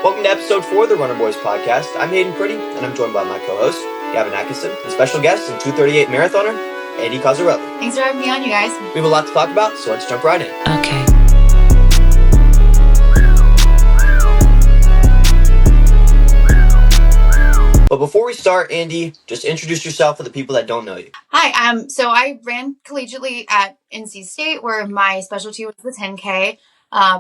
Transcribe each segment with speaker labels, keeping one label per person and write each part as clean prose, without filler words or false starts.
Speaker 1: Welcome to episode 4 of the Runner Boys podcast. I'm Hayden Pretty, and I'm joined by my co-host, Gavin Atkinson, and special guest and 238 marathoner, Andie Cozzarelli.
Speaker 2: Thanks for having me on, you guys.
Speaker 1: We have a lot to talk about, so let's jump right in.
Speaker 2: Okay.
Speaker 1: But before we start, Andie, just introduce yourself for the people that don't know you.
Speaker 2: Hi, so I ran collegiately at NC State, where my specialty was the 10K.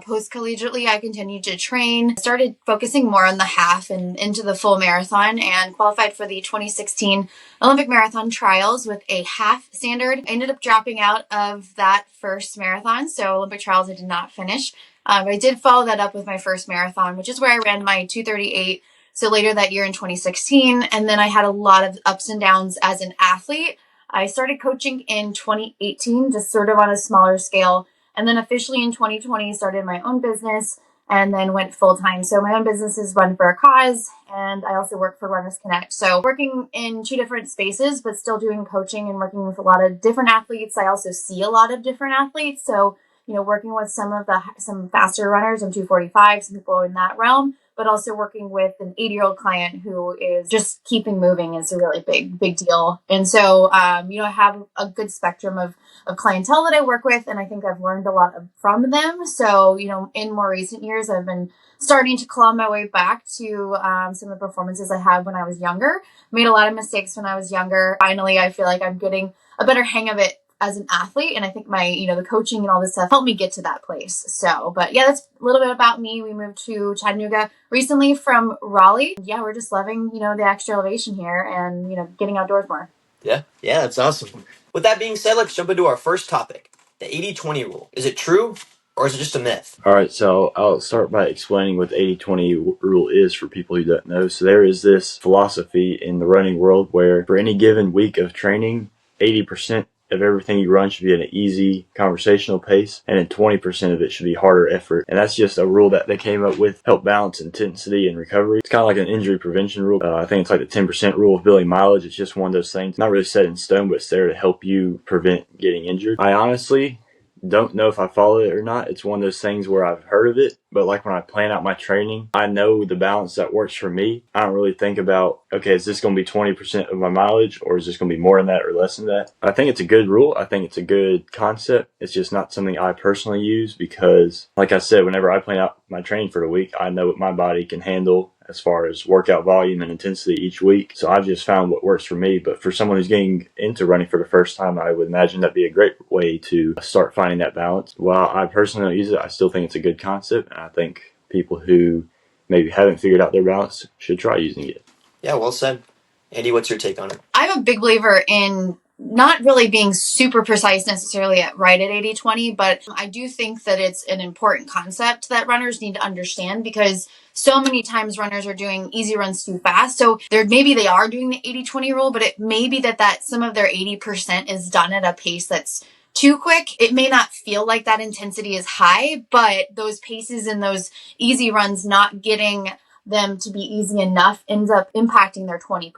Speaker 2: Post-collegiately, I continued to train, started focusing more on the half and into the full marathon, and qualified for the 2016 Olympic Marathon Trials with a half standard. I ended up dropping out of that first marathon, so Olympic Trials I did not finish. I did follow that up with my first marathon, which is where I ran my 2:38. So later that year in 2016, and then I had a lot of ups and downs as an athlete. I started coaching in 2018, just sort of on a smaller scale. And then officially in 2020, started my own business and then went full time. So my own business is Run for a Cause, and I also work for Runners Connect. So working in 2 different spaces, but still doing coaching and working with a lot of different athletes. I also see a lot of different athletes. So, working with some faster runners, I'm 245, some people in that realm, but also working with an 80-year-old client who is just keeping moving is a really big deal. And so, I have a good spectrum of clientele that I work with, and I think I've learned a lot from them. So, in more recent years, I've been starting to claw my way back to some of the performances I had when I was younger. Made a lot of mistakes when I was younger. Finally, I feel like I'm getting a better hang of it as an athlete, and I think my, the coaching and all this stuff helped me get to that place. So, but yeah, that's a little bit about me. We moved to Chattanooga recently from Raleigh. Yeah, we're just loving, the extra elevation here and, getting outdoors more.
Speaker 1: Yeah, that's awesome. With that being said, let's jump into our first topic, the 80-20 rule. Is it true, or is it just a myth?
Speaker 3: All right, so I'll start by explaining what the 80-20 rule is for people who don't know. So there is this philosophy in the running world where for any given week of training, 80% of everything you run should be at an easy conversational pace, and then 20% of it should be harder effort. And that's just a rule that they came up with to help balance intensity and recovery. It's kind of like an injury prevention rule. I think it's like the 10% rule of building mileage. It's just one of those things, not really set in stone, but it's there to help you prevent getting injured. I honestly don't know if I follow it or not. It's one of those things where I've heard of it, but like when I plan out my training, I know the balance that works for me. I don't really think about, okay, is this going to be 20% of my mileage, or is this going to be more than that or less than that? I think it's a good rule. I think it's a good concept. It's just not something I personally use because, like I said, whenever I plan out my training for the week, I know what my body can handle as far as workout volume and intensity each week. So I've just found what works for me. But for someone who's getting into running for the first time, I would imagine that'd be a great way to start finding that balance. While I personally don't use it, I still think it's a good concept. And I think people who maybe haven't figured out their balance should try using it.
Speaker 1: Yeah, well said. Andie, what's your take on it?
Speaker 2: I'm a big believer in not really being super precise necessarily at 80-20, but I do think that it's an important concept that runners need to understand because so many times runners are doing easy runs too fast. So maybe they are doing the 80-20 rule, but it may be that some of their 80% is done at a pace that's too quick. It may not feel like that intensity is high, but those paces and those easy runs not getting them to be easy enough ends up impacting their 20%.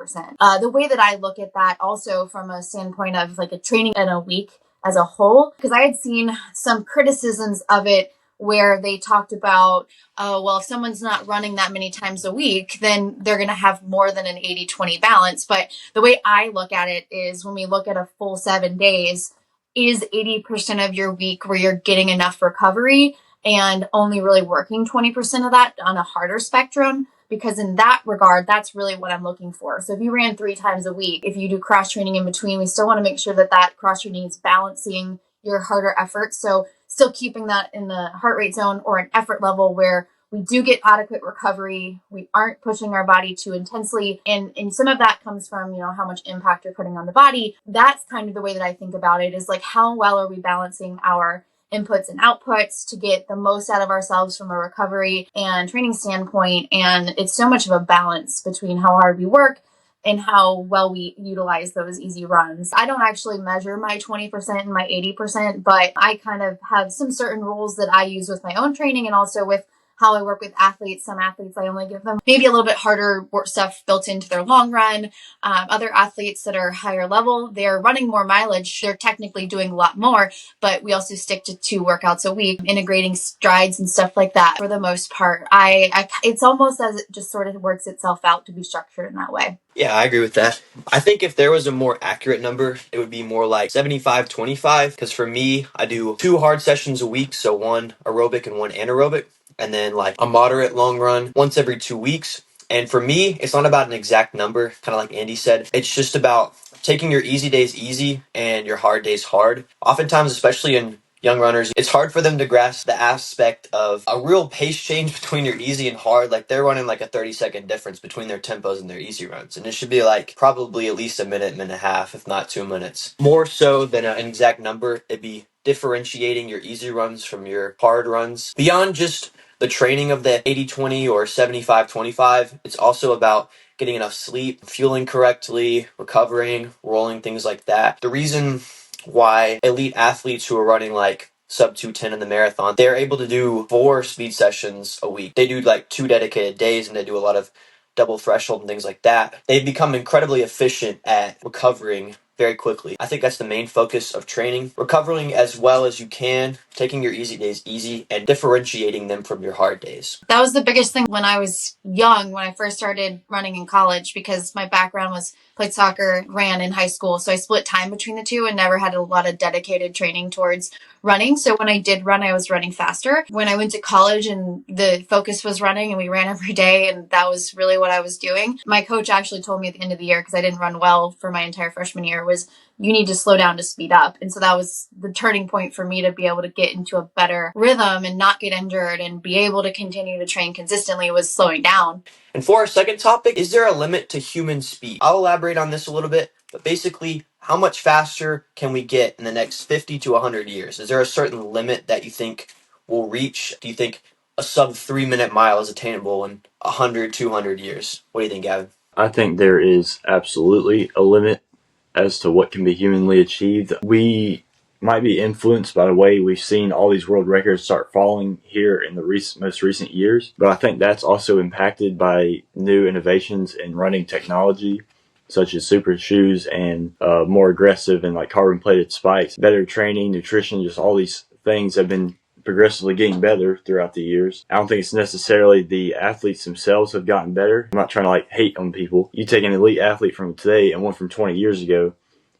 Speaker 2: The way that I look at that also from a standpoint of like a training in a week as a whole, because I had seen some criticisms of it where they talked about, if someone's not running that many times a week, then they're going to have more than an 80-20 balance. But the way I look at it is when we look at a full 7 days, is 80% of your week where you're getting enough recovery and only really working 20% of that on a harder spectrum, because in that regard, that's really what I'm looking for. So if you ran 3 times a week, if you do cross training in between, we still want to make sure that cross training is balancing your harder effort. So still keeping that in the heart rate zone or an effort level where we do get adequate recovery. We aren't pushing our body too intensely. And some of that comes from, how much impact you're putting on the body. That's kind of the way that I think about it, is like, how well are we balancing our inputs and outputs to get the most out of ourselves from a recovery and training standpoint. And it's so much of a balance between how hard we work and how well we utilize those easy runs. I don't actually measure my 20% and my 80%, but I kind of have some certain rules that I use with my own training and also with how I work with athletes. Some athletes, I only give them maybe a little bit harder work stuff built into their long run. Other athletes that are higher level, they're running more mileage. They're technically doing a lot more, but we also stick to 2 workouts a week, integrating strides and stuff like that. For the most part, it's almost as it just sort of works itself out to be structured in that way.
Speaker 1: Yeah, I agree with that. I think if there was a more accurate number, it would be more like 75-25. Because for me, I do 2 hard sessions a week, so 1 aerobic and 1 anaerobic, and then like a moderate long run once every 2 weeks. And for me, it's not about an exact number, kind of like Andie said. It's just about taking your easy days easy and your hard days hard. Oftentimes, especially in young runners, it's hard for them to grasp the aspect of a real pace change between your easy and hard. Like they're running like a 30-second difference between their tempos and their easy runs. And it should be like probably at least a minute and a half, if not 2 minutes. More so than an exact number, it'd be differentiating your easy runs from your hard runs. Beyond just the training of the 80-20 or 75-25, it's also about getting enough sleep, fueling correctly, recovering, rolling, things like that. The reason why elite athletes who are running like sub 210 in the marathon, they're able to do 4 speed sessions a week. They do like 2 dedicated days, and they do a lot of double threshold and things like that. They've become incredibly efficient at recovering very quickly. I think that's the main focus of training. Recovering as well as you can, taking your easy days easy, and differentiating them from your hard days.
Speaker 2: That was the biggest thing when I was young, when I first started running in college, because my background was played soccer, ran in high school. So I split time between the two and never had a lot of dedicated training towards running. So when I did run, I was running faster. When I went to college and the focus was running and we ran every day, and that was really what I was doing. My coach actually told me at the end of the year, because I didn't run well for my entire freshman year, was you need to slow down to speed up. And so that was the turning point for me to be able to get into a better rhythm and not get injured and be able to continue to train consistently, was slowing down.
Speaker 1: And for our second topic, is there a limit to human speed? I'll elaborate on this a little bit, but basically, how much faster can we get in the next 50 to 100 years? Is there a certain limit that you think we'll reach? Do you think a sub 3-minute mile is attainable in 100, 200 years? What do you think, Gavin?
Speaker 3: I think there is absolutely a limit as to what can be humanly achieved. We might be influenced by the way we've seen all these world records start falling here in the most recent years, but I think that's also impacted by new innovations in running technology, such as super shoes and more aggressive and like carbon plated spikes, better training, nutrition, just all these things have been progressively getting better throughout the years. I don't think it's necessarily the athletes themselves have gotten better. I'm not trying to like hate on people. You take an elite athlete from today and one from 20 years ago,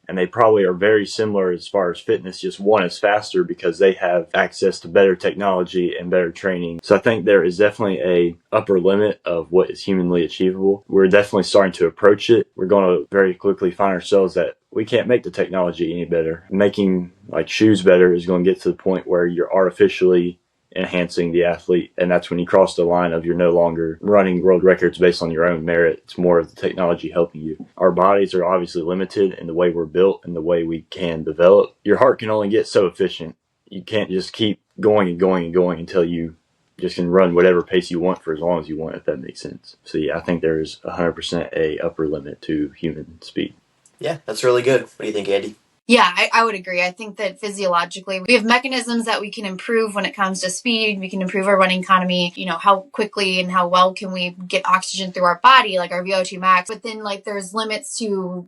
Speaker 3: and they probably are very similar as far as fitness, just one is faster because they have access to better technology and better training. So I think there is definitely a upper limit of what is humanly achievable. We're definitely starting to approach it. We're going to very quickly find ourselves that we can't make the technology any better. Making like shoes better is going to get to the point where you're artificially enhancing the athlete, and that's when you cross the line of you're no longer running world records based on your own merit. It's more of the technology helping you. Our bodies are obviously limited in the way we're built and the way we can develop. Your heart can only get so efficient. You can't just keep going and going and going until you just can run whatever pace you want for as long as you want, if that makes sense. So yeah, I think there's 100% a upper limit to human speed.
Speaker 1: Yeah, that's really good. What do you think, Andie?
Speaker 2: Yeah, I would agree. I think that physiologically, we have mechanisms that we can improve when it comes to speed. We can improve our running economy, how quickly and how well can we get oxygen through our body, like our VO2 max. But then there's limits to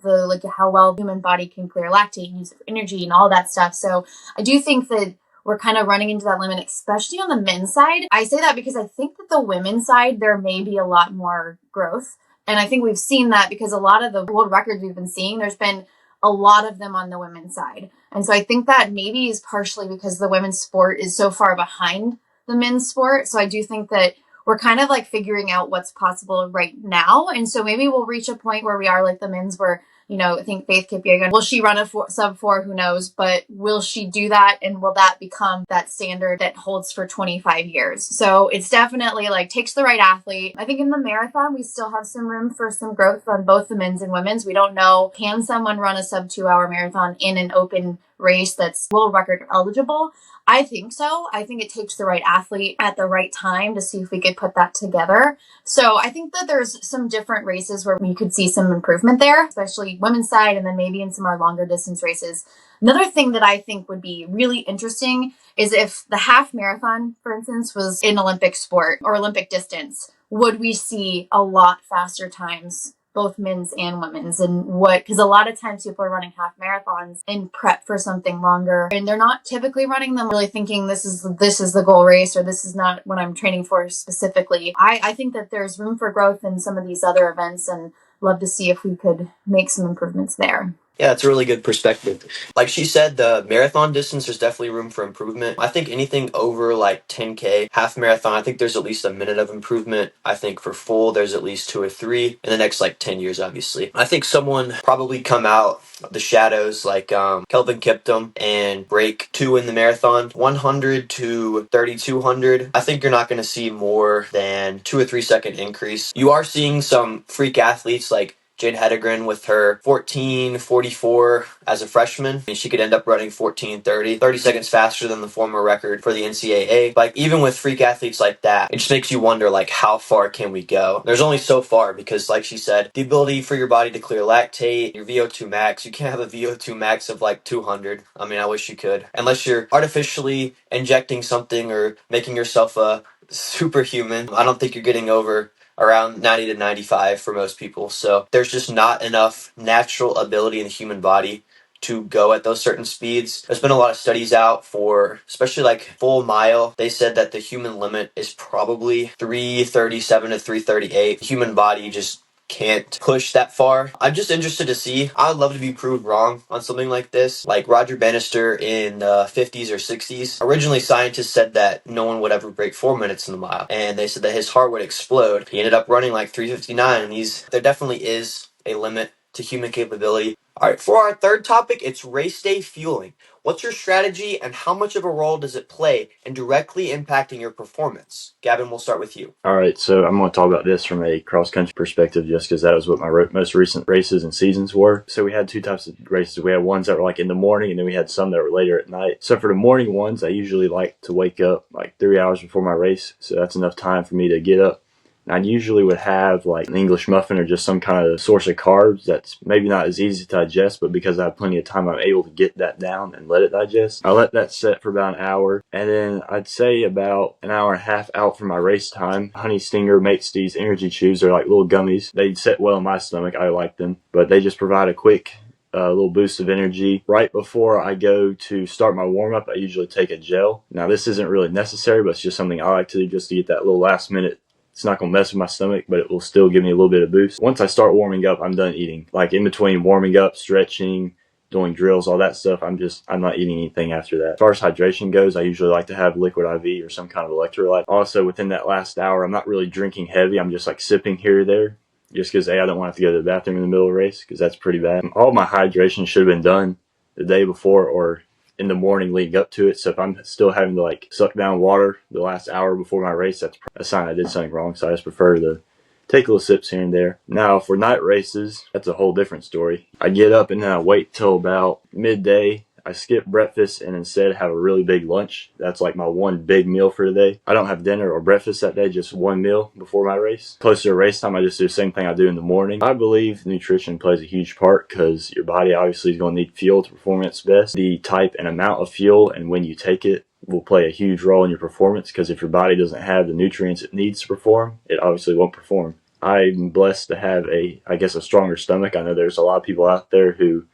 Speaker 2: how well the human body can clear lactate, use of energy and all that stuff. So I do think that we're kind of running into that limit, especially on the men's side. I say that because I think that the women's side, there may be a lot more growth. And I think we've seen that because a lot of the world records we've been seeing, there's been a lot of them on the women's side. And so I think that maybe is partially because the women's sport is so far behind the men's sport. So I do think that we're kind of figuring out what's possible right now. And so maybe we'll reach a point where we are like the men's where, I think Faith Kipyegon, will she run a sub 4? Who knows? But will she do that? And will that become that standard that holds for 25 years? So it's definitely takes the right athlete. I think in the marathon, we still have some room for some growth on both the men's and women's. We don't know, can someone run a sub 2 hour marathon in an open race that's world record eligible? I think so. I think it takes the right athlete at the right time to see if we could put that together. So I think that there's some different races where we could see some improvement there, especially women's side, and then maybe in some of our longer distance races. Another thing that I think would be really interesting is if the half marathon, for instance, was an Olympic sport or Olympic distance, would we see a lot faster times, both men's and women's? And because a lot of times people are running half marathons in prep for something longer, and they're not typically running them really thinking this is the goal race, or this is not what I'm training for specifically. I think that there's room for growth in some of these other events, and love to see if we could make some improvements there.
Speaker 1: Yeah, it's a really good perspective. Like she said, the marathon distance, there's definitely room for improvement. I think anything over like 10K, half marathon, I think there's at least a minute of improvement. I think for full, there's at least 2 or 3 in the next like 10 years, obviously. I think someone probably come out of the shadows like Kelvin Kiptum and break 2 in the marathon, 100 to 3,200. I think you're not going to see more than 2 or 3 second increase. You are seeing some freak athletes like Jade Hedegren with her 14:44 as a freshman. And she could end up running 14:30, 30 seconds faster than the former record for the NCAA. Like, even with freak athletes like that, it just makes you wonder, like, how far can we go? There's only so far because, like she said, the ability for your body to clear lactate, your VO2 max, you can't have a VO2 max of like 200. I mean, I wish you could. Unless you're artificially injecting something or making yourself a superhuman. I don't think you're getting over around 90 to 95 for most people. So there's just not enough natural ability in the human body to go at those certain speeds. There's been a lot of studies out for, especially like full mile. They said that the human limit is probably 337 to 338. The human body just can't push that far. I'm just interested to see. I would love to be proved wrong on something like this. Like Roger Bannister in the 50s or 60s. Originally, scientists said that no one would ever break 4 minutes in the mile. And they said that his heart would explode. He ended up running like 3:59. And there definitely is a limit to human capability. All right, for our third topic, it's race day fueling. What's your strategy and how much of a role does it play in directly impacting your performance? Gavin, we'll start with you.
Speaker 3: All right, so I'm going to talk about this from a cross-country perspective just because that was what my most recent races and seasons were. So we had 2 types of races. We had ones that were like in the morning, and then we had some that were later at night. So for the morning ones, I usually like to wake up like 3 hours before my race, so that's enough time for me to get up. I usually would have like an English muffin or just some kind of source of carbs that's maybe not as easy to digest, but because I have plenty of time, I'm able to get that down and let it digest. I let that set for about an hour, and then I'd say about an hour and a half out from my race time, Honey Stinger makes these energy chews. They're like little gummies. They set well in my stomach. I like them, but they just provide a quick little boost of energy. Right before I go to start my warm-up, I usually take a gel. Now, this isn't really necessary, but it's just something I like to do just to get that little last minute. It's not going to mess with my stomach, but it will still give me a little bit of boost. Once I start warming up, I'm done eating. Like in between warming up, stretching, doing drills, all that stuff, I'm not eating anything after that. As far as hydration goes, I usually like to have liquid IV or some kind of electrolyte. Also, within that last hour, I'm not really drinking heavy. I'm just like sipping here or there. Just because, I don't want to have to go to the bathroom in the middle of the race because that's pretty bad. All my hydration should have been done the day before or in the morning leading up to it. So if I'm still having to like suck down water the last hour before my race, that's a sign I did something wrong. So I just prefer to take little sips here and there. Now for night races, that's a whole different story. I get up and then I wait till about midday. I skip breakfast and instead have a really big lunch. That's like my one big meal for today. I don't have dinner or breakfast that day, just one meal before my race. Closer to race time, I just do the same thing I do in the morning. I believe nutrition plays a huge part because your body obviously is going to need fuel to perform at its best. The type and amount of fuel and when you take it will play a huge role in your performance because if your body doesn't have the nutrients it needs to perform, it obviously won't perform. I'm blessed to have a stronger stomach. I know there's a lot of people out there who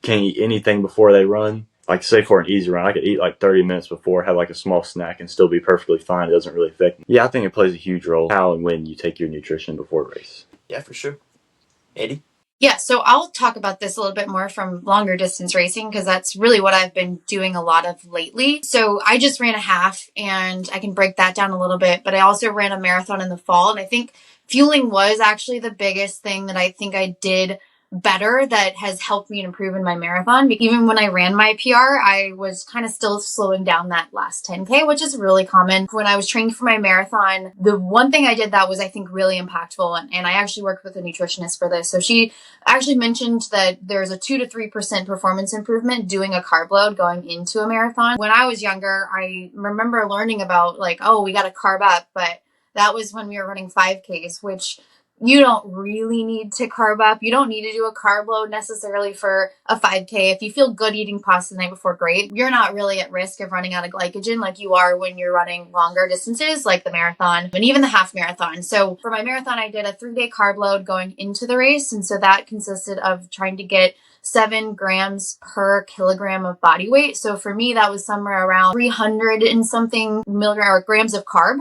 Speaker 3: can't eat anything before they run. Like say for an easy run, I could eat like 30 minutes before, have like a small snack and still be perfectly fine. It doesn't really affect me. Yeah, I think it plays a huge role how and when you take your nutrition before a race.
Speaker 1: Yeah, for sure. Andie?
Speaker 2: Yeah, so I'll talk about this a little bit more from longer distance racing because that's really what I've been doing a lot of lately. So I just ran a half and I can break that down a little bit, but I also ran a marathon in the fall. And I think fueling was actually the biggest thing that I think I did better that has helped me improve in my marathon. Even when I ran my PR, I was kind of still slowing down that last 10K, which is really common. When I was training for my marathon, the one thing I did that was, I think, really impactful, and I actually worked with a nutritionist for this. So she actually mentioned that there's a 2 to 3% performance improvement doing a carb load going into a marathon. When I was younger, I remember learning about like, oh, we got to carb up, but that was when we were running 5Ks, which you don't really need to carb up. You don't need to do a carb load necessarily for a 5K. If you feel good eating pasta the night before, great. You're not really at risk of running out of glycogen like you are when you're running longer distances like the marathon and even the half marathon. So for my marathon, I did a 3-day carb load going into the race. And so that consisted of trying to get 7 grams per kilogram of body weight. So for me, that was somewhere around 300 and something grams of carb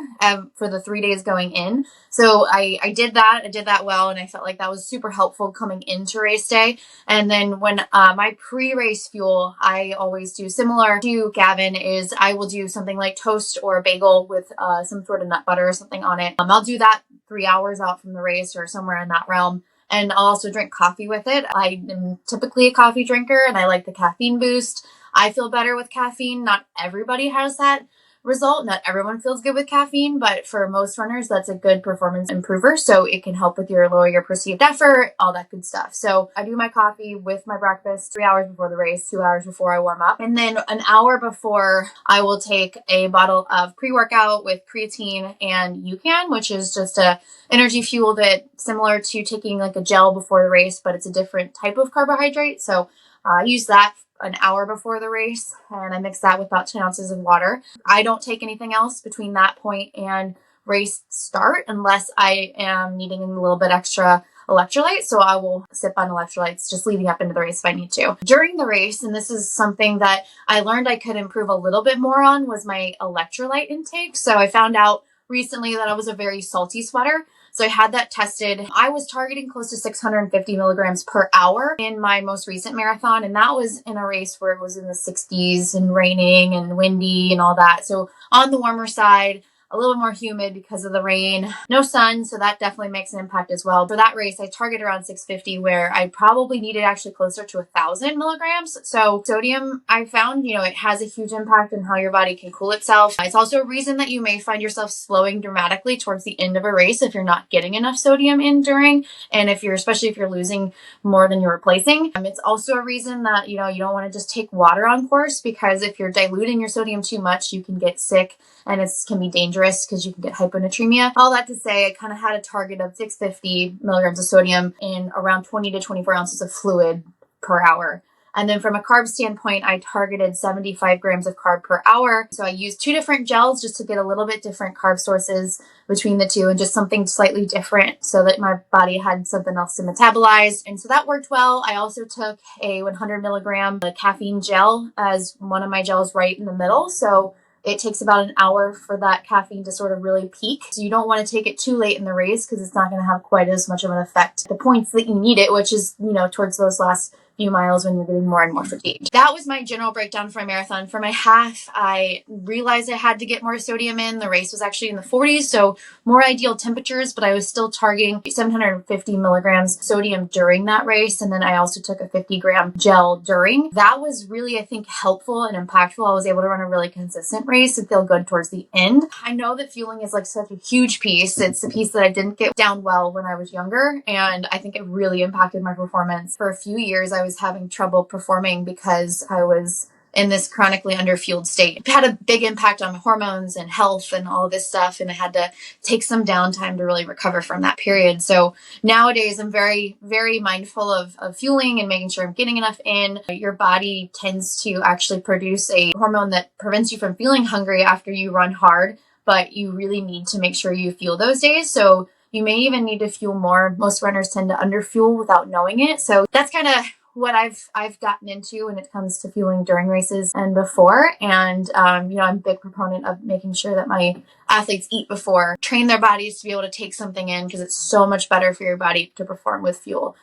Speaker 2: for the 3 days going in. So I did that. I did that well. And I felt like that was super helpful coming into race day. And then when my pre-race fuel, I always do similar to Gavin, is I will do something like toast or a bagel with some sort of nut butter or something on it. I'll do that 3 hours out from the race or somewhere in that realm. And I'll also drink coffee with it. I am typically a coffee drinker and I like the caffeine boost. I feel better with caffeine. Not everybody has that result. Not everyone feels good with caffeine, but for most runners, that's a good performance improver. So it can help with lower your perceived effort, all that good stuff. So I do my coffee with my breakfast 3 hours before the race, 2 hours before I warm up. And then an hour before, I will take a bottle of pre-workout with creatine and UCAN, which is just a energy fuel that similar to taking like a gel before the race, but it's a different type of carbohydrate. So I use that an hour before the race and I mix that with about 10 ounces of water. I don't take anything else between that point and race start unless I am needing a little bit extra electrolytes. So I will sip on electrolytes just leading up into the race if I need to. During the race, and this is something that I learned I could improve a little bit more on, was my electrolyte intake. So I found out recently that I was a very salty sweater. So I had that tested. I was targeting close to 650 milligrams per hour in my most recent marathon. And that was in a race where it was in the 60s and raining and windy and all that. So on the warmer side, a little more humid because of the rain, no sun. So that definitely makes an impact as well. For that race, I targeted around 650 where I probably needed actually closer to 1,000 milligrams. So sodium, I found, it has a huge impact on how your body can cool itself. It's also a reason that you may find yourself slowing dramatically towards the end of a race if you're not getting enough sodium in during, and especially if you're losing more than you're replacing. It's also a reason that, you don't want to just take water on course, because if you're diluting your sodium too much, you can get sick and it can be dangerous because you can get hyponatremia. All that to say, I kind of had a target of 650 milligrams of sodium in around 20 to 24 ounces of fluid per hour. And then from a carb standpoint, I targeted 75 grams of carb per hour. So I used 2 different gels just to get a little bit different carb sources between the two and just something slightly different so that my body had something else to metabolize. And so that worked well. I also took a 100 milligram caffeine gel as one of my gels right in the middle. So it takes about an hour for that caffeine to sort of really peak. So you don't want to take it too late in the race because it's not going to have quite as much of an effect. The points that you need it, which is, towards those last few miles when you're getting more and more fatigued. That was my general breakdown for my marathon. For my half, I realized I had to get more sodium in. The race was actually in the 40s, so more ideal temperatures, but I was still targeting 750 milligrams sodium during that race. And then I also took a 50-gram gel during. That was really, I think, helpful and impactful. I was able to run a really consistent race and feel good towards the end. I know that fueling is like such a huge piece. It's a piece that I didn't get down well when I was younger, and I think it really impacted my performance. For a few years, I was having trouble performing because I was in this chronically underfueled state. It had a big impact on my hormones and health and all of this stuff, and I had to take some downtime to really recover from that period. So nowadays I'm very, very mindful of fueling and making sure I'm getting enough in. Your body tends to actually produce a hormone that prevents you from feeling hungry after you run hard, but you really need to make sure you fuel those days. So you may even need to fuel more. Most runners tend to underfuel without knowing it. So that's kind of what I've gotten into when it comes to fueling during races and before. And, I'm a big proponent of making sure that my athletes eat before, train their bodies to be able to take something in, because it's so much better for your body to perform with fuel.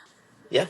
Speaker 1: Yeah.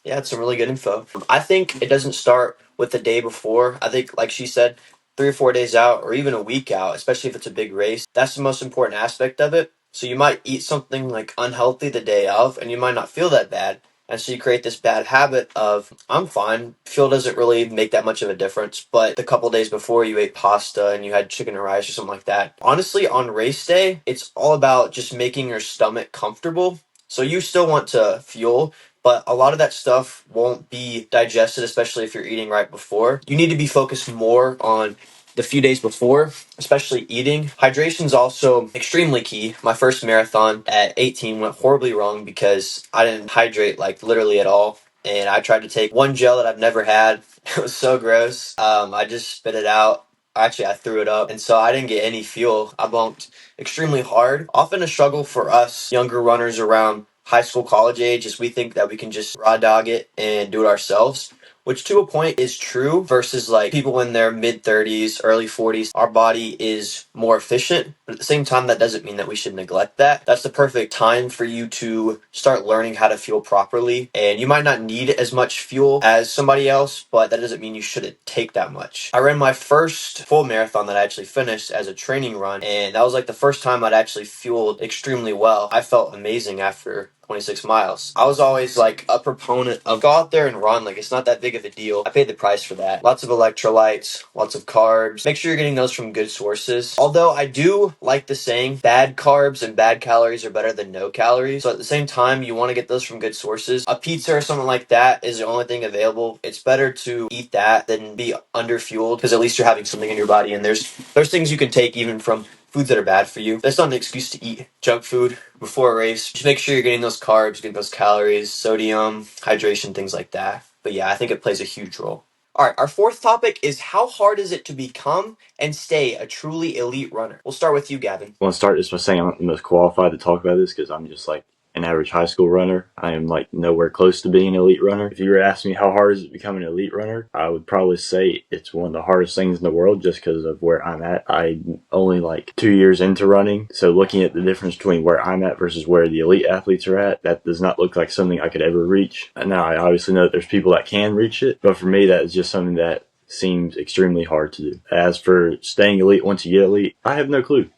Speaker 1: Yeah, it's some really good info. I think it doesn't start with the day before. I think, like she said, 3 or 4 days out or even a week out, especially if it's a big race, that's the most important aspect of it. So you might eat something like unhealthy the day of and you might not feel that bad. And so you create this bad habit of, I'm fine. Fuel doesn't really make that much of a difference. But the couple days before you ate pasta and you had chicken and rice or something like that. Honestly, on race day, it's all about just making your stomach comfortable. So you still want to fuel, but a lot of that stuff won't be digested, especially if you're eating right before. You need to be focused more on the few days before, especially eating. Hydration is also extremely key. My first marathon at 18 went horribly wrong because I didn't hydrate like literally at all. And I tried to take one gel that I've never had. It was so gross. I just spit it out. Actually, I threw it up. And so I didn't get any fuel. I bumped extremely hard. Often a struggle for us younger runners around high school, college age is we think that we can just raw dog it and do it ourselves, which to a point is true versus like people in their mid 30s, early 40s. Our body is more efficient, but at the same time, that doesn't mean that we should neglect that. That's the perfect time for you to start learning how to fuel properly. And you might not need as much fuel as somebody else, but that doesn't mean you shouldn't take that much. I ran my first full marathon that I actually finished as a training run, and that was like the first time I'd actually fueled extremely well. I felt amazing after 26 miles. I was always like a proponent of go out there and run. Like, it's not that big of a deal. I paid the price for that. Lots of electrolytes, lots of carbs. Make sure you're getting those from good sources. Although I do like the saying, bad carbs and bad calories are better than no calories. So at the same time, you want to get those from good sources. A pizza or something like that is the only thing available. It's better to eat that than be underfueled, because at least you're having something in your body. And there's things you can take even from foods that are bad for you. That's not an excuse to eat junk food before a race. Just make sure you're getting those carbs, getting those calories, sodium, hydration, things like that. But yeah, I think it plays a huge role. All right, our fourth topic is how hard is it to become and stay a truly elite runner? We'll start with you, Gavin.
Speaker 3: I want to start just by saying I'm not the most qualified to talk about this because I'm just like an average high school runner. I am like nowhere close to being an elite runner. If you were asking me how hard is it to become an elite runner, I would probably say it's one of the hardest things in the world just because of where I'm at. I'm only like 2 years into running, so looking at the difference between where I'm at versus where the elite athletes are at, that does not look like something I could ever reach. And now I obviously know that there's people that can reach it, but for me that is just something that seems extremely hard to do. As for staying elite once you get elite, I have no clue,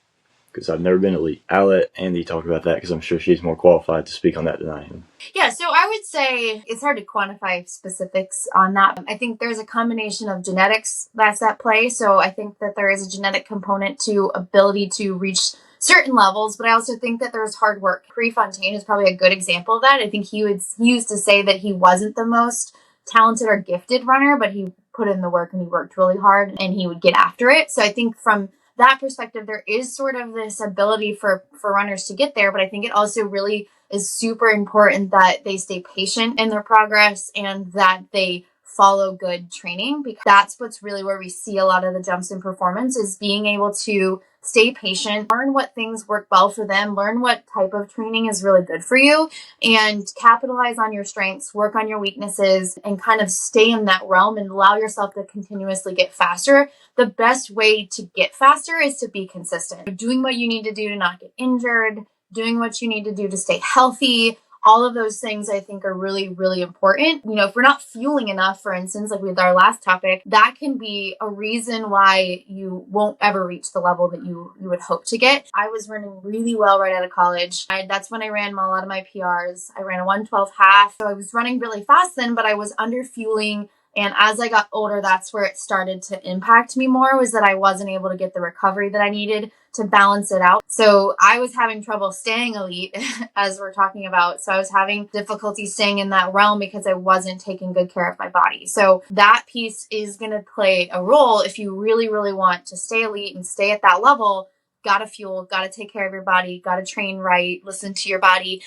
Speaker 3: because I've never been elite. I'll let Andie talk about that because I'm sure she's more qualified to speak on that than I am.
Speaker 2: Yeah, so I would say it's hard to quantify specifics on that. I think there's a combination of genetics that's at play. So I think that there is a genetic component to ability to reach certain levels, but I also think that there's hard work. Prefontaine is probably a good example of that. I think he used to say that he wasn't the most talented or gifted runner, but he put in the work and he worked really hard and he would get after it. So I think from that perspective, there is sort of this ability for runners to get there, but I think it also really is super important that they stay patient in their progress and that they follow good training, because that's what's really where we see a lot of the jumps in performance, is being able to stay patient, learn what things work well for them, learn what type of training is really good for you, and capitalize on your strengths, work on your weaknesses, and kind of stay in that realm and allow yourself to continuously get faster. The best way to get faster is to be consistent. Doing what you need to do to not get injured, doing what you need to do to stay healthy. All of those things I think are really, really important. You know, if we're not fueling enough, for instance, like with our last topic, that can be a reason why you won't ever reach the level that you would hope to get. I was running really well right out of college. That's when I ran a lot of my PRs. I ran a 1:12 half. So I was running really fast then, but I was under fueling. And as I got older, that's where it started to impact me more, was that I wasn't able to get the recovery that I needed to balance it out. So I was having trouble staying elite, as we're talking about. So I was having difficulty staying in that realm because I wasn't taking good care of my body. So that piece is going to play a role if you really, really want to stay elite and stay at that level. Gotta fuel, gotta take care of your body, gotta train right, listen to your body,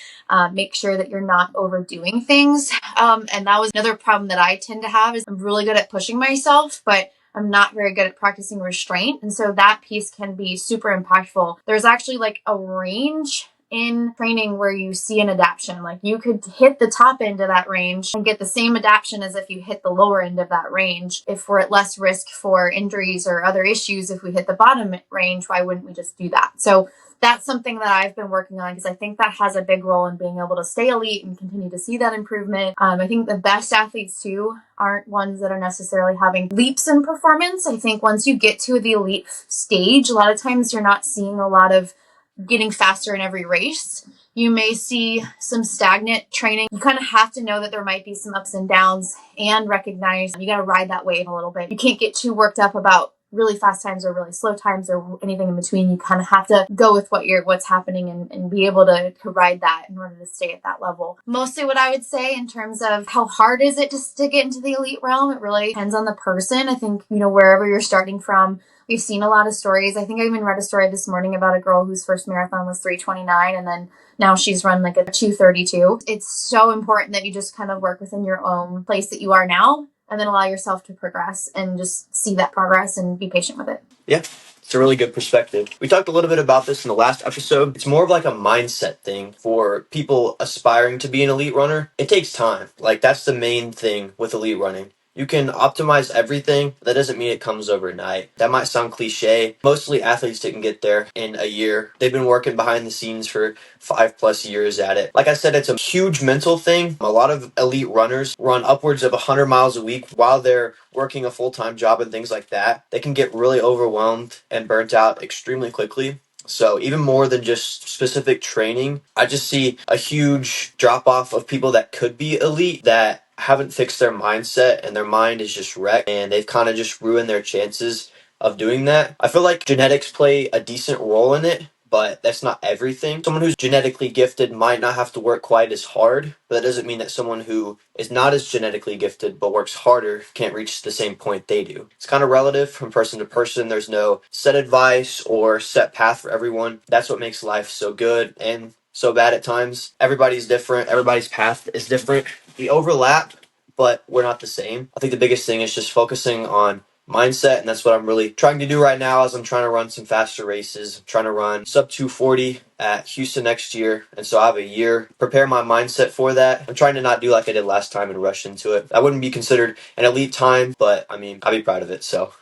Speaker 2: make sure that you're not overdoing things. And that was another problem that I tend to have, is I'm really good at pushing myself, but I'm not very good at practicing restraint. And so that piece can be super impactful. There's actually like a range in training where you see an adaptation. Like you could hit the top end of that range and get the same adaptation as if you hit the lower end of that range. If we're at less risk for injuries or other issues, if we hit the bottom range, why wouldn't we just do that? So that's something that I've been working on, because I think that has a big role in being able to stay elite and continue to see that improvement. I think the best athletes too aren't ones that are necessarily having leaps in performance. I think once you get to the elite stage, a lot of times you're not seeing a lot of getting faster in every race. You may see some stagnant training. You kind of have to know that there might be some ups and downs and recognize you got to ride that wave a little bit. You can't get too worked up about really fast times or really slow times or anything in between. You kind of have to go with what's happening and be able to ride that in order to stay at that level. Mostly what I would say in terms of how hard is it to get into the elite realm, it really depends on the person. I think, wherever you're starting from, we've seen a lot of stories. I think I even read a story this morning about a girl whose first marathon was 3:29 and then now she's run like a 2:32. It's so important that you just kind of work within your own place that you are now and then allow yourself to progress and just see that progress and be patient with it.
Speaker 1: Yeah, it's a really good perspective. We talked a little bit about this in the last episode. It's more of like a mindset thing for people aspiring to be an elite runner. It takes time. Like, that's the main thing with elite running. You can optimize everything. That doesn't mean it comes overnight. That might sound cliche. Mostly athletes didn't get there in a year. They've been working behind the scenes for 5+ years at it. Like I said, it's a huge mental thing. A lot of elite runners run upwards of 100 miles a week while they're working a full-time job and things like that. They can get really overwhelmed and burnt out extremely quickly. So even more than just specific training, I just see a huge drop off of people that could be elite that haven't fixed their mindset and their mind is just wrecked and they've kind of just ruined their chances of doing that. I feel like genetics play a decent role in it, but that's not everything. Someone who's genetically gifted might not have to work quite as hard, but that doesn't mean that someone who is not as genetically gifted but works harder can't reach the same point they do. It's kind of relative from person to person. There's no set advice or set path for everyone. That's what makes life so good and so bad at times. Everybody's different. Everybody's path is different. We overlap, but we're not the same. I think the biggest thing is just focusing on mindset, and that's what I'm really trying to do right now as I'm trying to run some faster races. I'm trying to run sub 240 at Houston next year, and so I have a year prepare my mindset for that. I'm trying to not do like I did last time and rush into it. That wouldn't be considered an elite time, but I mean, I'll be proud of it. So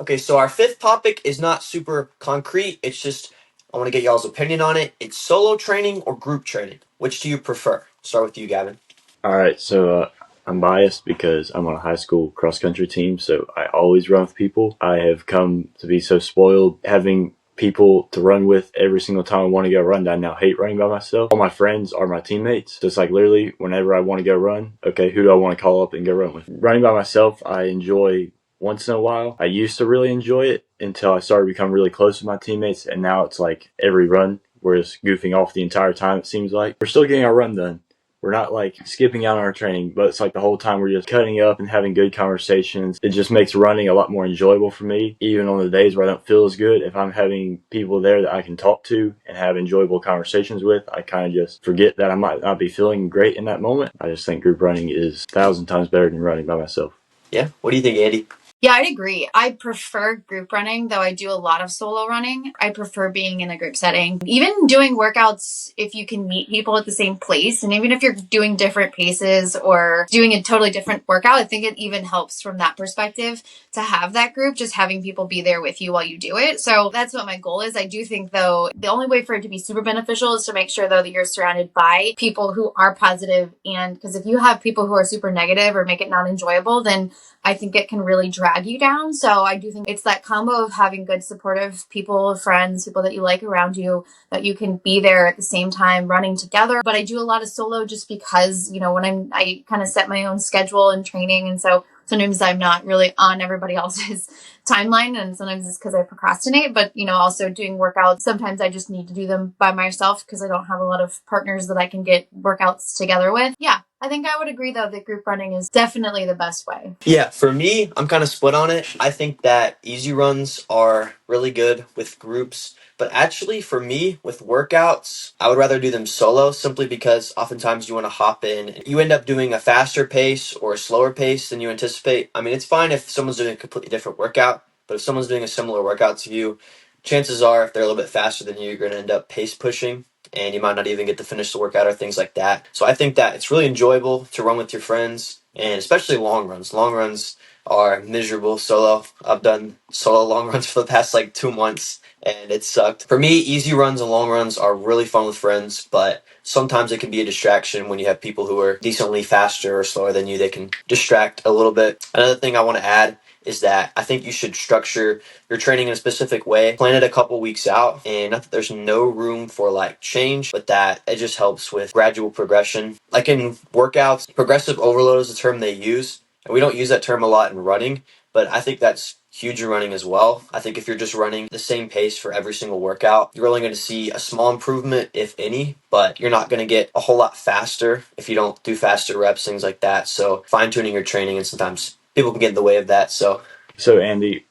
Speaker 1: okay, so our fifth topic is not super concrete. It's just I want to get y'all's opinion on it. It's solo training or group training. Which do you prefer? Start with you, Gavin.
Speaker 3: All right, so I'm biased because I'm on a high school cross country team, so I always run with people. I have come to be so spoiled having people to run with every single time I want to go run. I now hate running by myself. All my friends are my teammates. Just like literally whenever I want to go run, okay, who do I want to call up and go run with? Running by myself, I enjoy once in a while. I used to really enjoy it until I started becoming really close with my teammates, and now it's like every run we're just goofing off the entire time, it seems like. We're still getting our run done. We're not like skipping out on our training, but it's like the whole time we're just cutting up and having good conversations. It just makes running a lot more enjoyable for me. Even on the days where I don't feel as good, if I'm having people there that I can talk to and have enjoyable conversations with, I kind of just forget that I might not be feeling great in that moment. I just think group running is 1,000 times better than running by myself.
Speaker 1: Yeah, what do you think, Andie?
Speaker 2: Yeah, I'd agree. I prefer group running, though I do a lot of solo running. I prefer being in a group setting. Even doing workouts, if you can meet people at the same place, and even if you're doing different paces or doing a totally different workout, I think it even helps from that perspective to have that group, just having people be there with you while you do it. So that's what my goal is. I do think, though, the only way for it to be super beneficial is to make sure, though, that you're surrounded by people who are positive. And because if you have people who are super negative or make it not enjoyable, then I think it can really drag you down. So I do think it's that combo of having good supportive people, friends, people that you like around you, that you can be there at the same time running together. But I do a lot of solo just because, when I kind of set my own schedule and training. And so sometimes I'm not really on everybody else's timeline, and sometimes it's because I procrastinate, but also doing workouts, sometimes I just need to do them by myself because I don't have a lot of partners that I can get workouts together with. Yeah, I think I would agree though that group running is definitely the best way.
Speaker 1: Yeah, for me, I'm kind of split on it. I think that easy runs are really good with groups, but actually for me, with workouts, I would rather do them solo simply because oftentimes you want to hop in. You end up doing a faster pace or a slower pace than you anticipate. I mean, it's fine if someone's doing a completely different workout, but if someone's doing a similar workout to you, chances are if they're a little bit faster than you, you're going to end up pace pushing and you might not even get to finish the workout or things like that. So I think that it's really enjoyable to run with your friends, and especially long runs. Long runs are miserable solo. I've done solo long runs for the past 2 months and it sucked. For me, easy runs and long runs are really fun with friends, but sometimes it can be a distraction when you have people who are decently faster or slower than you. They can distract a little bit. Another thing I want to add is that I think you should structure your training in a specific way, plan it a couple weeks out, and not that there's no room for like change, but that it just helps with gradual progression. Like in workouts, progressive overload is the term they use, and we don't use that term a lot in running, but I think that's huge in running as well. I think if you're just running the same pace for every single workout, you're only going to see a small improvement, if any, but you're not going to get a whole lot faster if you don't do faster reps, things like that. So fine tuning your training, and sometimes people can get in the way of that. So
Speaker 3: Andie,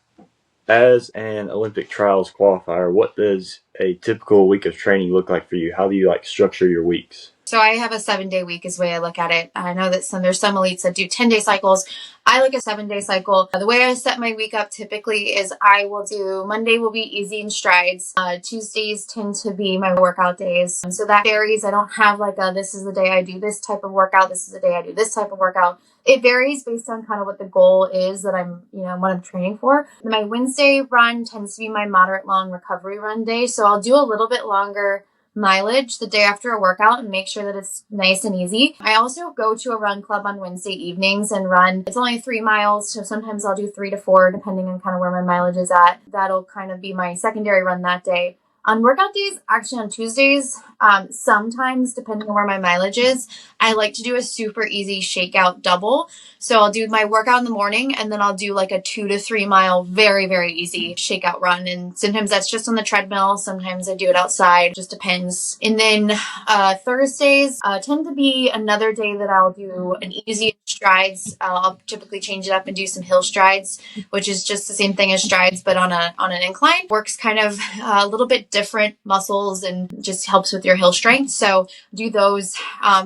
Speaker 3: as an Olympic trials qualifier, what does a typical week of training look like for you? How do you like structure your weeks?
Speaker 2: So I have a 7-day week is the way I look at it. I know that there's some elites that do 10-day cycles. I like a 7-day cycle. The way I set my week up typically is I will do Monday will be easy and strides. Tuesdays tend to be my workout days. So that varies. I don't have like this is the day I do this type of workout. This is the day I do this type of workout. It varies based on kind of what the goal is that I'm, what I'm training for. My Wednesday run tends to be my moderate long recovery run day. So I'll do a little bit longer mileage the day after a workout and make sure that it's nice and easy. I also go to a run club on Wednesday evenings and run. It's only 3 miles, so sometimes I'll do 3 to 4 depending on kind of where my mileage is at. That'll kind of be my secondary run that day. On workout days, actually on Tuesdays, sometimes depending on where my mileage is, I like to do a super easy shakeout double. So I'll do my workout in the morning and then I'll do like a 2 to 3 mile, very, very easy shakeout run. And sometimes that's just on the treadmill. Sometimes I do it outside, just depends. And then Thursdays tend to be another day that I'll do an easy strides. I'll typically change it up and do some hill strides, which is just the same thing as strides, but on an incline. Works kind of a little bit different muscles and just helps with your hill strength. So do those.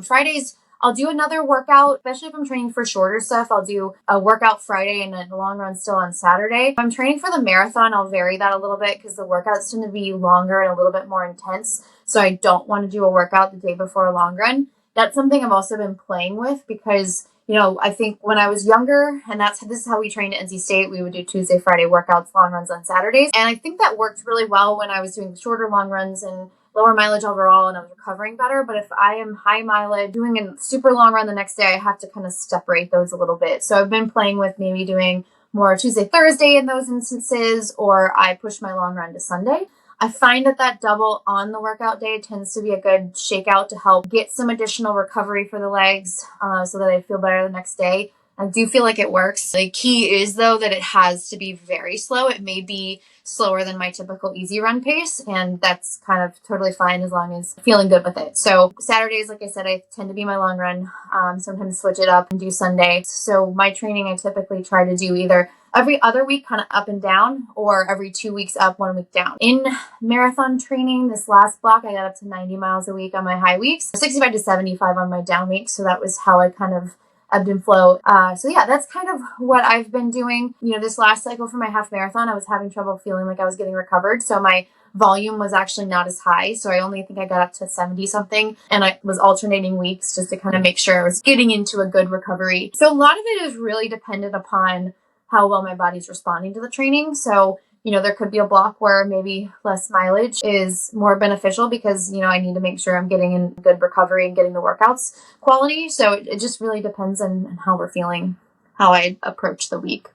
Speaker 2: Fridays, I'll do another workout, especially if I'm training for shorter stuff. I'll do a workout Friday and a long run still on Saturday. If I'm training for the marathon, I'll vary that a little bit because the workouts tend to be longer and a little bit more intense. So I don't want to do a workout the day before a long run. That's something I've also been playing with because I think when I was younger, and this is how we trained at NC State, we would do Tuesday, Friday workouts, long runs on Saturdays. And I think that worked really well when I was doing shorter long runs and lower mileage overall and I was recovering better. But if I am high mileage, doing a super long run the next day, I have to kind of separate those a little bit. So I've been playing with maybe doing more Tuesday, Thursday in those instances, or I push my long run to Sunday. I find that double on the workout day tends to be a good shakeout to help get some additional recovery for the legs so that I feel better the next day. I do feel like it works. The key is, though, that it has to be very slow. It may be slower than my typical easy run pace, and that's kind of totally fine as long as I'm feeling good with it. So Saturdays, like I said, I tend to be my long run. Sometimes switch it up and do Sunday. So my training, I typically try to do either every other week, kind of up and down, or every 2 weeks up, 1 week down. In marathon training, this last block, I got up to 90 miles a week on my high weeks, 65 to 75 on my down weeks. So that was how I kind of ebbed and flowed. So yeah, that's kind of what I've been doing. This last cycle for my half marathon, I was having trouble feeling like I was getting recovered. So my volume was actually not as high. So I only think I got up to 70 something, and I was alternating weeks just to kind of make sure I was getting into a good recovery. So a lot of it is really dependent upon how well my body's responding to the training. So there could be a block where maybe less mileage is more beneficial because, I need to make sure I'm getting in good recovery and getting the workouts quality. So it just really depends on how we're feeling, how I approach the week.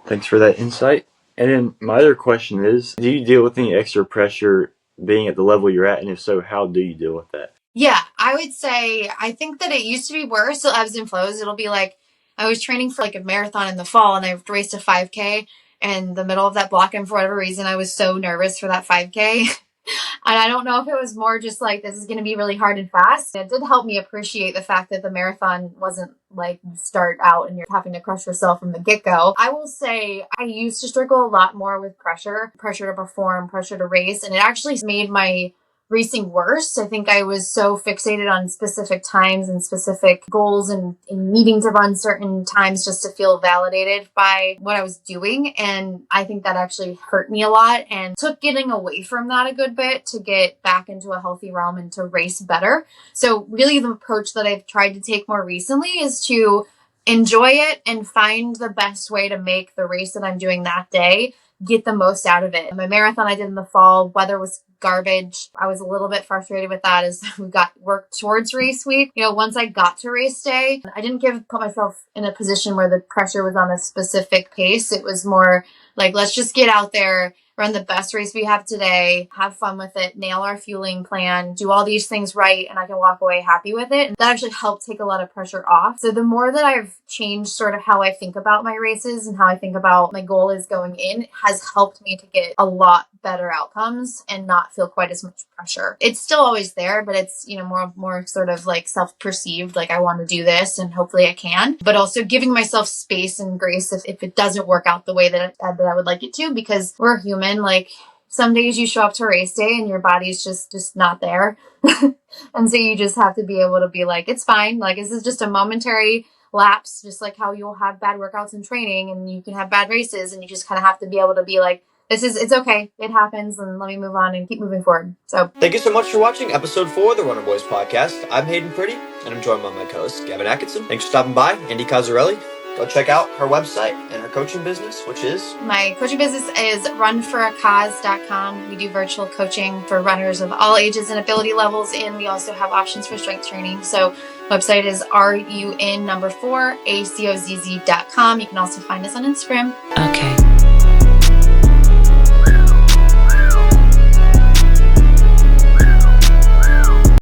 Speaker 3: Thanks for that insight. And then my other question is, do you deal with any extra pressure being at the level you're at? And if so, how do you deal with that?
Speaker 2: Yeah, I would say, I think that it used to be worse. It ebbs and flows. It'll be like, I was training for like a marathon in the fall and I raced a 5K. And the middle of that block, and for whatever reason, I was so nervous for that 5K. And I don't know if it was more just like, this is going to be really hard and fast. It did help me appreciate the fact that the marathon wasn't like you start out and you're having to crush yourself from the get-go. I will say I used to struggle a lot more with pressure to perform, pressure to race. And it actually made my racing worse. I think I was so fixated on specific times and specific goals and needing to run certain times just to feel validated by what I was doing. And I think that actually hurt me a lot and took getting away from that a good bit to get back into a healthy realm and to race better. So really the approach that I've tried to take more recently is to enjoy it and find the best way to make the race that I'm doing that day get the most out of it. My marathon I did in the fall, weather was garbage. I was a little bit frustrated with that as we got worked towards race week. Once I got to race day, I didn't put myself in a position where the pressure was on a specific pace. It was more like, let's just get out there, run the best race we have today, have fun with it, nail our fueling plan, do all these things right, and I can walk away happy with it. And that actually helped take a lot of pressure off. So the more that I've changed sort of how I think about my races and how I think about my goal is going in, it has helped me to get a lot better outcomes and not feel quite as much pressure. It's still always there, but it's, more sort of like self-perceived, like I want to do this and hopefully I can, but also giving myself space and grace if it doesn't work out the way that I would like it to, because we're human. Like some days you show up to race day and your body's just not there. And so you just have to be able to be like, it's fine. Like, this is just a momentary lapse, just like how you'll have bad workouts in training and you can have bad races, and you just kind of have to be able to be like, it's okay. It happens, and let me move on and keep moving forward. So
Speaker 1: Thank you so much for watching episode 4 of the Runner Boys podcast. I'm Hayden Pretty, and I'm joined by my co-host, Gavin Atkinson. Thanks for stopping by. Andie Cozzarelli. Go check out her website and her coaching business, which is...
Speaker 2: My coaching business is runforacause.com. We do virtual coaching for runners of all ages and ability levels, and we also have options for strength training. So website is RUN4ACOZZ.com. You can also find us on Instagram.
Speaker 4: Okay.